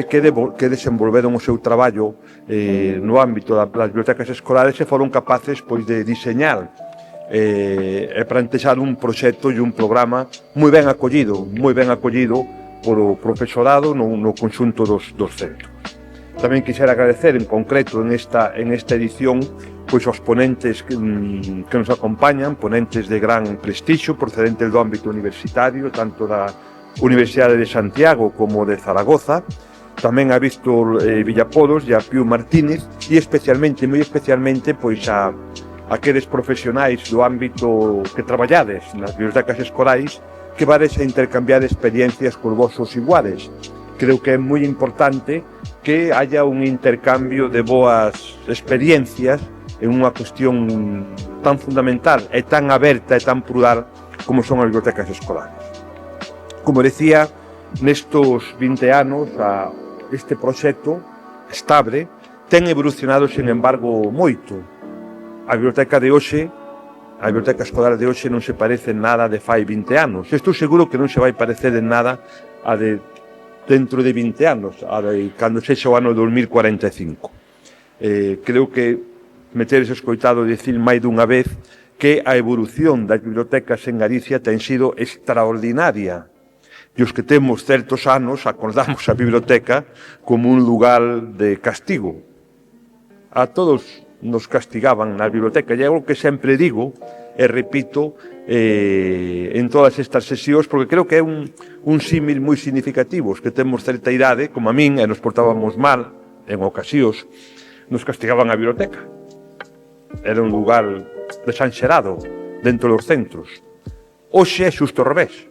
que desenvolveron o seu traballo no ámbito das bibliotecas escolares e foron capaces pois, de diseñar e plantexar un proxecto e un programa moi ben acollido polo profesorado no conxunto dos centros. Tamén quixera agradecer en concreto en esta edición pois aos ponentes que nos acompañan, ponentes de gran prestixio procedentes do ámbito universitario, tanto da Universidade de Santiago como de Zaragoza, tamén a Víctor Villaporos e a Piu Martínez e especialmente, moi especialmente, pois a aqueles profesionais do ámbito que traballades nas bibliotecas escolares que vades a intercambiar experiencias cos vosos iguales. Creo que é moi importante que haya un intercambio de boas experiencias en unha cuestión tan fundamental e tan aberta e tan plural como son as bibliotecas escolares. Como decía, nestos 20 anos este proxecto estable ten evolucionado, sin embargo, moito. A biblioteca de hoxe, a biblioteca escolar de hoxe non se parece en nada de fai 20 anos. Estou seguro que non se vai parecer en nada a de dentro de 20 anos, a de cando sexa o ano 2045. Creo que me tedes escoitado dicir máis dunha vez que a evolución das bibliotecas en Galicia ten sido extraordinaria. E os que temos certos anos acordamos a biblioteca como un lugar de castigo. A todos nos castigaban na biblioteca, e é algo que sempre digo e repito en todas estas sesións, porque creo que é un símil moi significativo. Os que temos certa idade, como a min, e nos portábamos mal, en ocasións, nos castigaban a biblioteca. Era un lugar desanxerado dentro dos centros. Hoxe é xusto ao revés.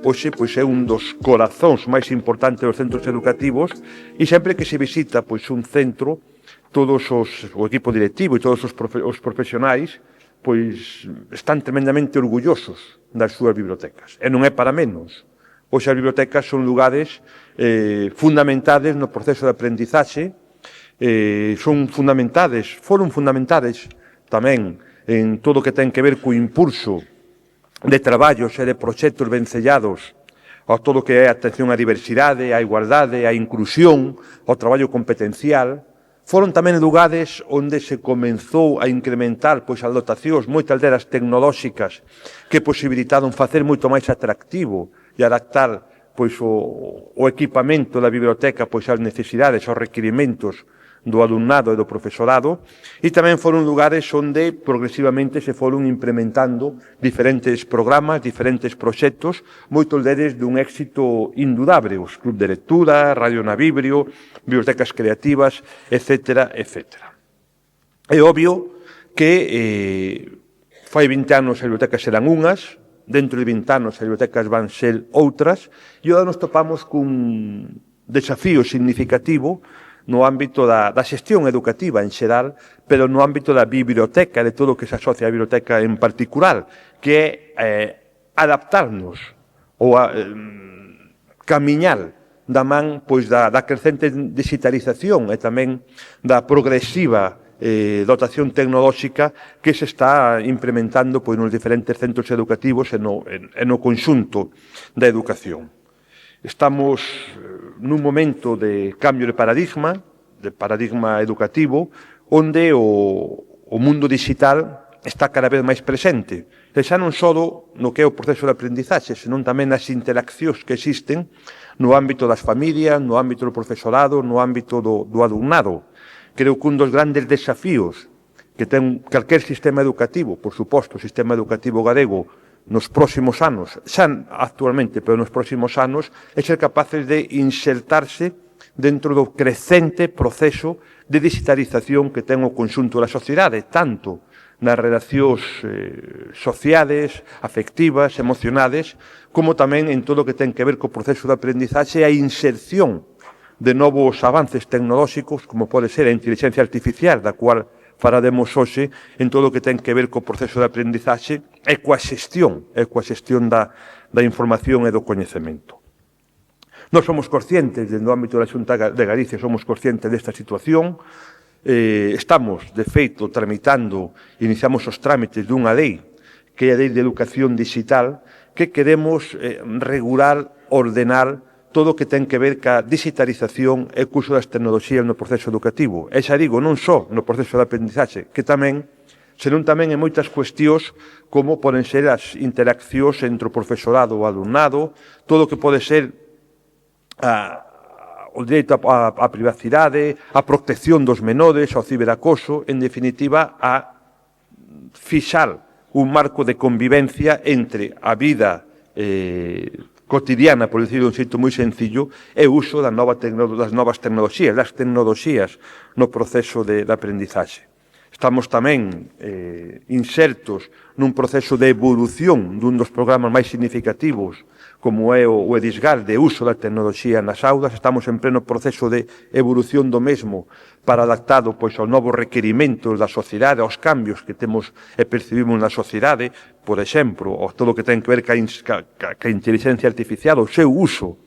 Hoxe pois, é un dos corazóns máis importantes dos centros educativos e sempre que se visita pois, un centro, o equipo directivo e todos os profesionais pois están tremendamente orgullosos das súas bibliotecas. E non é para menos. Hoxe as bibliotecas son lugares fundamentados no proceso de aprendizaxe, foron fundamentadas tamén en todo o que ten que ver co impulso de traballos e de proxectos vencellados a todo o que é a atención á diversidade, á igualdade, á inclusión, ao traballo competencial. Foron tamén lugares onde se comenzou a incrementar pois, as dotacións, moitas delas tecnolóxicas, que posibilitaron facer moito máis atractivo e adaptar pois, o equipamento da biblioteca pois, ás necesidades, aos requirimentos do alumnado e do profesorado, e tamén foron lugares onde progresivamente se foron implementando diferentes programas, diferentes proxectos, moitos deles dun éxito indudable, os clubs de lectura, Radio Navibrio, bibliotecas creativas, etc. etc. É obvio que fai 20 anos as bibliotecas eran unhas, dentro de 20 anos as bibliotecas van ser outras, e agora nos topamos cun desafío significativo no ámbito da xestión educativa en xeral, pero no ámbito da biblioteca, de todo o que se asocia á biblioteca en particular, que é adaptarnos ou camiñar da man pois, da crecente digitalización e tamén da progresiva dotación tecnolóxica que se está implementando pois, nos diferentes centros educativos e no conxunto da educación. Estamos nun momento de cambio de paradigma educativo, onde o mundo digital está cada vez máis presente. E xa non só no que é o proceso de aprendizaxe, senón tamén nas interaccións que existen no ámbito das familias, no ámbito do profesorado, no ámbito do alumnado. Creo que un dos grandes desafíos que ten calquer sistema educativo, por suposto o sistema educativo galego, nos próximos anos, xa actualmente, pero nos próximos anos, é ser capaces de insertarse dentro do crecente proceso de digitalización que ten o conxunto da sociedade, tanto nas relacións sociales, afectivas, emocionales, como tamén en todo o que ten que ver co proceso de aprendizaxe e a inserción de novos avances tecnolóxicos, como pode ser a inteligencia artificial, da cual falaremos hoxe en todo o que ten que ver co proceso de aprendizaxe e coa xestión da información e do coñecemento. Nós somos conscientes, dentro do ámbito da Xunta de Galicia, somos conscientes desta situación. Estamos, de feito, iniciamos os trámites dunha lei, que é a Lei de Educación Digital, que queremos regular, ordenar todo o que ten que ver ca digitalización e curso das tecnoloxías no proceso educativo. E xa digo, non só no proceso de aprendizaxe, que tamén, senón tamén en moitas cuestións como poden ser as interaccións entre o profesorado e o alumnado, todo o que pode ser o direito á privacidade, a protección dos menores, ao ciberacoso, en definitiva, a fixar un marco de convivencia entre a vida cotidiana, por decirlo de un xeito moi sencillo, e o uso das novas tecnoloxías no proceso de aprendizaxe. Estamos tamén insertos nun proceso de evolución dun dos programas máis significativos, como é o EDISGAL, de uso da tecnoloxía nas aulas. Estamos en pleno proceso de evolución do mesmo para adaptado aos novos requerimentos da sociedade, aos cambios que temos e percibimos na sociedade, por exemplo, todo o que ten que ver ca inteligencia artificial, o seu uso,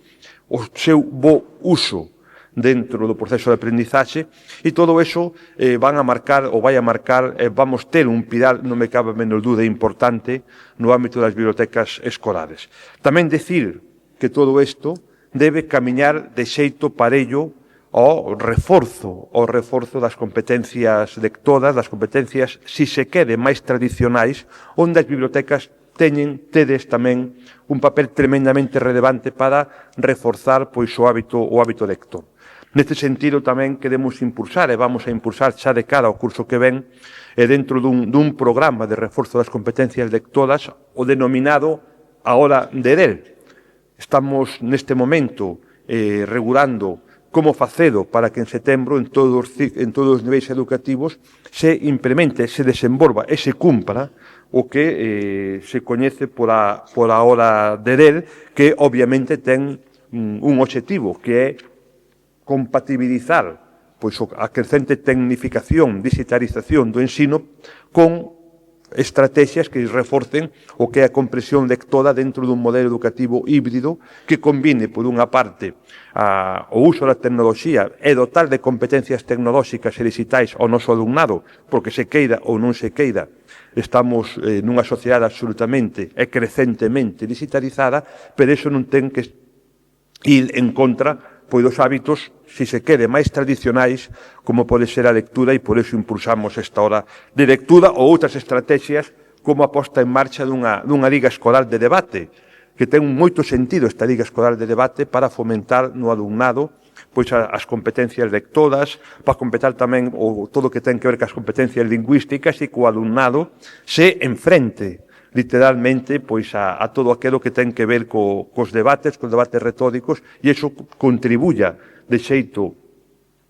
o seu bo uso dentro do proceso de aprendizaxe, e todo eso vai a marcar, vamos ter un pilar, non me cabe menos dúda, importante no ámbito das bibliotecas escolares. Tamén decir que todo isto debe camiñar de xeito parello ao reforzo das competencias lectoras, das competencias, si se quere, máis tradicionais, onde as bibliotecas tedes tamén un papel tremendamente relevante para reforzar o hábito lector. Neste sentido tamén queremos impulsar, e vamos a impulsar xa de cara ao curso que ven, dentro dun programa de reforzo das competencias lectoras, o denominado A Hora de Ler. Estamos neste momento regulando como facedo para que en setembro en todos os niveis educativos se implemente, se desenvolva e se cumpra o que se coñece por a hora de ler, que obviamente ten un obxectivo, que é compatibilizar a crecente tecnificación, digitalización do ensino con estrategias que reforcen o que é a comprensión lectora dentro dun modelo educativo híbrido que combine, por unha parte, o uso da tecnoloxía e dotar de competencias tecnolóxicas e digitais ao noso alumnado, porque se queira ou non se queira, estamos nunha sociedade absolutamente e crecentemente digitalizada, pero iso non ten que ir en contra dos hábitos, si se quere, máis tradicionais, como pode ser a lectura, e por iso impulsamos esta hora de lectura ou outras estrategias como a posta en marcha dunha liga escolar de debate, que ten moito sentido esta liga escolar de debate para fomentar no alumnado as competencias lectoras, para completar tamén todo o que ten que ver cas competencias lingüísticas, e que o alumnado se enfrente literalmente a todo aquilo que ten que ver cos debates retóricos, e iso contribuya de xeito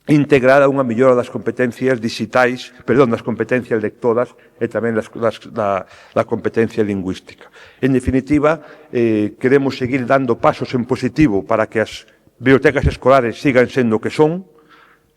integral a unha mellora das competencias digitais, das competencias lectoras e tamén da competencia lingüística. En definitiva, queremos seguir dando pasos en positivo para que as bibliotecas escolares sigan sendo o que son.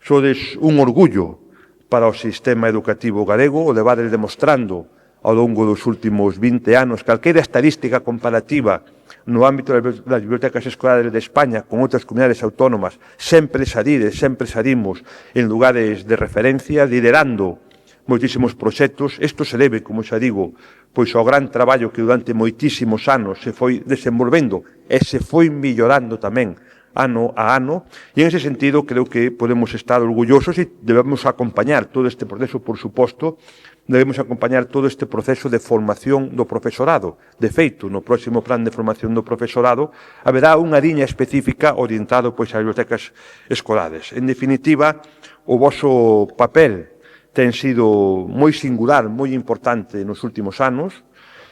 Sodes un orgullo para o sistema educativo galego, o levades demostrando ao longo dos últimos 20 anos. Calquera estadística comparativa no ámbito das bibliotecas escolares de España con outras comunidades autónomas sempre salimos en lugares de referencia, liderando moitísimos proxectos. Isto se debe, como xa digo, ao gran traballo que durante moitísimos anos se foi desenvolvendo e se foi millorando tamén ano a ano, e en ese sentido creo que podemos estar orgullosos e debemos acompañar todo este proceso, por suposto, debemos acompañar todo este proceso de formación do profesorado. De feito, no próximo plan de formación do profesorado haberá unha liña específica orientado ás bibliotecas escolares. En definitiva, o voso papel ten sido moi singular, moi importante nos últimos anos.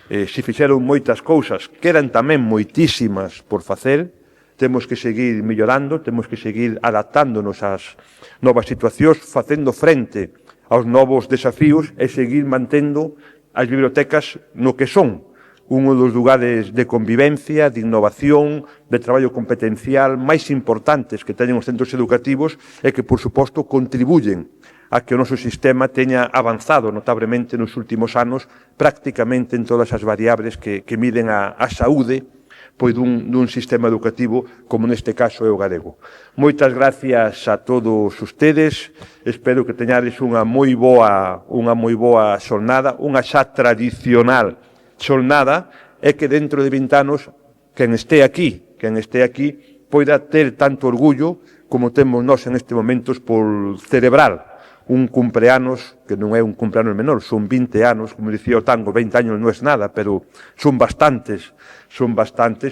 Se fixeron moitas cousas, quedan tamén moitísimas por facer. Temos que seguir mellorando, temos que seguir adaptándonos ás novas situacións, facendo frente aos novos desafíos e seguir mantendo as bibliotecas no que son un dos lugares de convivencia, de innovación, de traballo competencial máis importantes que teñen os centros educativos e que, por suposto, contribuyen a que o noso sistema teña avanzado notablemente nos últimos anos prácticamente en todas as variables que miden a saúde dun sistema educativo como neste caso é o galego. Moitas gracias a todos ustedes, espero que teñades unha moi boa xornada, unha xa tradicional xornada, e que dentro de 20 anos quen este aquí poida ter tanto orgullo como temos nós en este momentos por celebrar un cumpleanos, que non é un cumpleanos menor, son 20 anos, como dicía o tango, 20 años non é nada, pero son bastantes,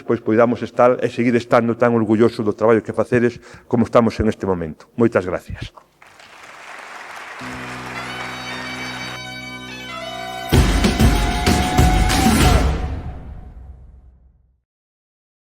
pois poidamos estar e seguir estando tan orgullosos do traballo que facedes como estamos en este momento. Moitas gracias.